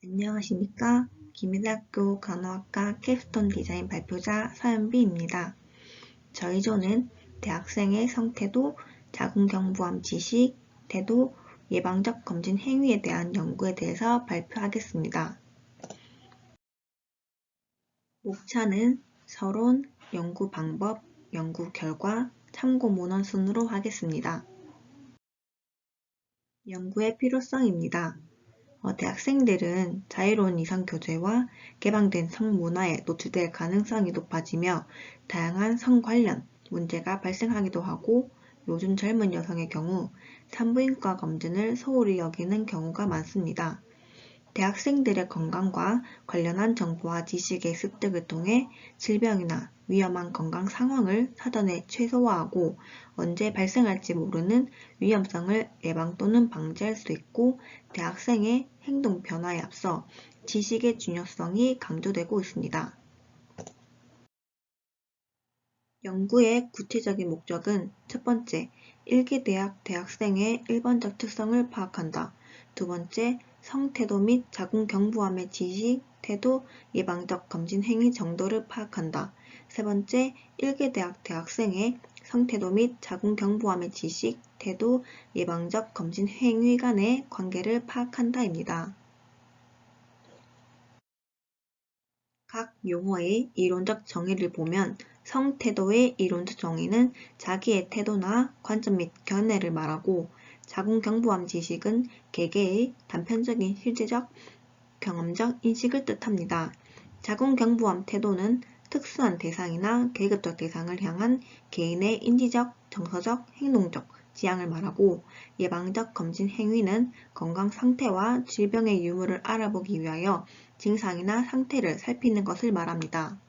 안녕하십니까. 김해대학교 간호학과 캡스톤 디자인 발표자 서연비입니다. 저희 조는 대학생의 성태도, 자궁경부암 지식, 태도, 예방적 검진 행위에 대한 연구에 대해서 발표하겠습니다. 목차는 서론, 연구 방법, 연구 결과, 참고 문헌 순으로 하겠습니다. 연구의 필요성입니다. 대학생들은 자유로운 이성교제와 개방된 성문화에 노출될 가능성이 높아지며 다양한 성 관련 문제가 발생하기도 하고 요즘 젊은 여성의 경우 산부인과 검진을 소홀히 여기는 경우가 많습니다. 대학생들의 건강과 관련한 정보와 지식의 습득을 통해 질병이나 위험한 건강 상황을 사전에 최소화하고 언제 발생할지 모르는 위험성을 예방 또는 방지할 수 있고 대학생의 행동 변화에 앞서 지식의 중요성이 강조되고 있습니다. 연구의 구체적인 목적은 첫 번째, 일개대학 대학생의 일반적 특성을 파악한다. 두 번째, 성태도 및 자궁경부암의 지식, 태도, 예방적 검진 행위 정도를 파악한다. 세 번째, 일개대학 대학생의 성태도 및 자궁경부암의 지식, 태도, 예방적 검진 행위 간의 관계를 파악한다입니다. 각 용어의 이론적 정의를 보면 성태도의 이론적 정의는 자기의 태도나 관점 및 견해를 말하고 자궁경부암 지식은 개개의 단편적인 실제적, 경험적 인식을 뜻합니다. 자궁경부암 태도는 특수한 대상이나 계급적 대상을 향한 개인의 인지적, 정서적, 행동적 지향을 말하고 예방적 검진 행위는 건강 상태와 질병의 유무를 알아보기 위하여 증상이나 상태를 살피는 것을 말합니다.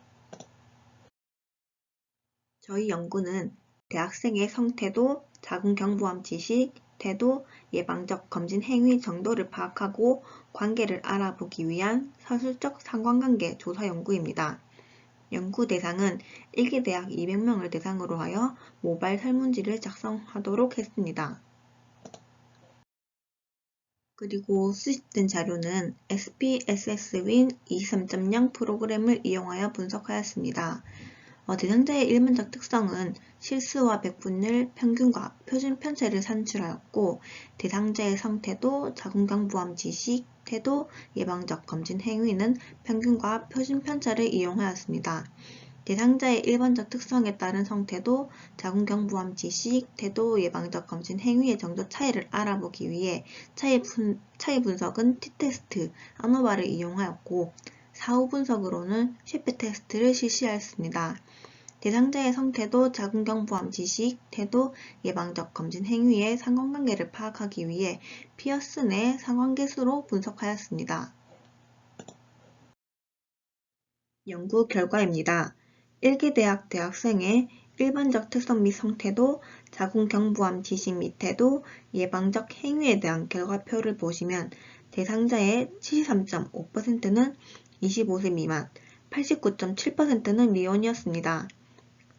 저희 연구는 대학생의 성태도, 자궁경부암 지식, 태도, 예방적 검진 행위 정도를 파악하고 관계를 알아보기 위한 서술적 상관관계 조사 연구입니다. 연구 대상은 일개대학 200명을 대상으로 하여 모바일 설문지를 작성하도록 했습니다. 그리고 수집된 자료는 SPSS-Win 23.0 프로그램을 이용하여 분석하였습니다. 대상자의 일반적 특성은 실수와 백분율, 평균과 표준 편차를 산출하였고 대상자의 성태도, 자궁경부암 지식, 태도, 예방적 검진 행위는 평균과 표준 편차를 이용하였습니다. 대상자의 일반적 특성에 따른 성태도, 자궁경부암 지식, 태도, 예방적 검진 행위의 정도 차이를 알아보기 위해 차이 분석은 t-테스트, 아노바를 이용하였고 사후 분석으로는 셰프 테스트를 실시하였습니다. 대상자의 성태도, 자궁경부암 지식, 태도, 예방적 검진 행위의 상관관계를 파악하기 위해 피어슨의 상관계수로 분석하였습니다. 연구 결과입니다. 일개대학 대학생의 일반적 특성 및 성태도, 자궁경부암 지식 및 태도, 예방적 행위에 대한 결과표를 보시면 대상자의 73.5%는 25세 미만, 89.7%는 미혼이었습니다.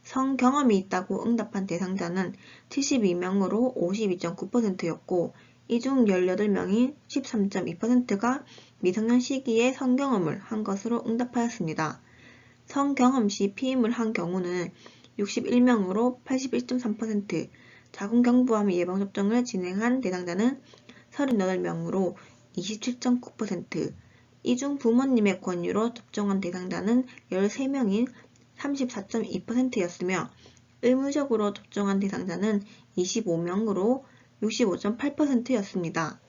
성경험이 있다고 응답한 대상자는 72명으로 52.9%였고 이 중 18명인 13.2%가 미성년 시기에 성경험을 한 것으로 응답하였습니다. 성경험 시 피임을 한 경우는 61명으로 81.3%, 자궁경부암 예방접종을 진행한 대상자는 38명으로 27.9%, 이 중 부모님의 권유로 접종한 대상자는 13명인 34.2%였으며 의무적으로 접종한 대상자는 25명으로 65.8%였습니다.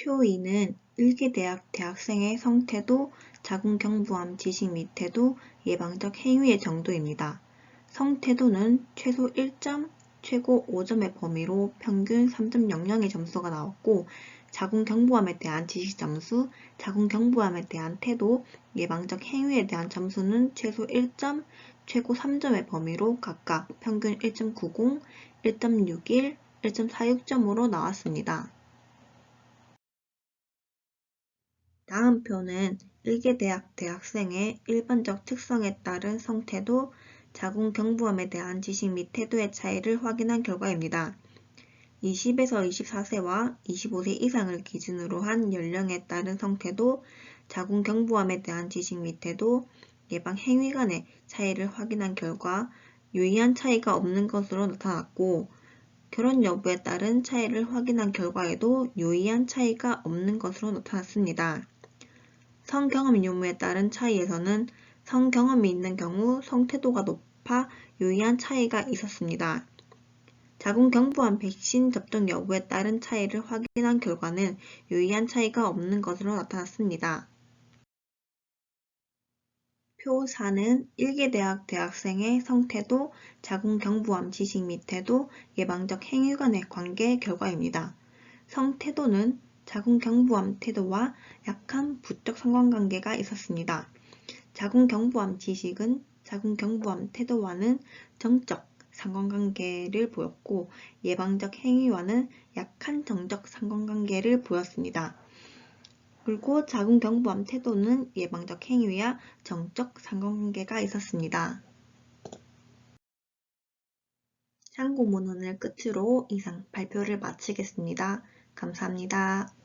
표 2는 일개대학 대학생의 성태도, 자궁경부암 지식 및 태도, 예방적 행위의 정도입니다. 성태도는 최소 1점, 최고 5점의 범위로 평균 3.00의 점수가 나왔고 자궁경부암에 대한 지식 점수, 자궁경부암에 대한 태도, 예방적 행위에 대한 점수는 최소 1점, 최고 3점의 범위로 각각 평균 1.90, 1.61, 1.46점으로 나왔습니다. 다음 표는 일개대학 대학생의 일반적 특성에 따른 성태도, 자궁경부암에 대한 지식 및 태도의 차이를 확인한 결과입니다. 20에서 24세와 25세 이상을 기준으로 한 연령에 따른 성태도, 자궁경부암에 대한 지식 및 태도, 예방 행위 간의 차이를 확인한 결과 유의한 차이가 없는 것으로 나타났고, 결혼 여부에 따른 차이를 확인한 결과에도 유의한 차이가 없는 것으로 나타났습니다. 성경험 유무에 따른 차이에서는 성경험이 있는 경우 성태도가 높아 유의한 차이가 있었습니다. 자궁경부암 백신 접종 여부에 따른 차이를 확인한 결과는 유의한 차이가 없는 것으로 나타났습니다. 표 4는 일개대학 대학생의 성태도, 자궁경부암 지식 및 태도, 예방적 행위 간의 관계 결과입니다. 성태도는 자궁경부암 태도와 약한 부적 상관관계가 있었습니다. 자궁경부암 지식은 자궁경부암 태도와는 정적 상관관계를 보였고, 예방적 행위와는 약한 정적 상관관계를 보였습니다. 그리고 자궁경부암 태도는 예방적 행위와 정적 상관관계가 있었습니다. 참고 문헌을 끝으로 이상 발표를 마치겠습니다. 감사합니다.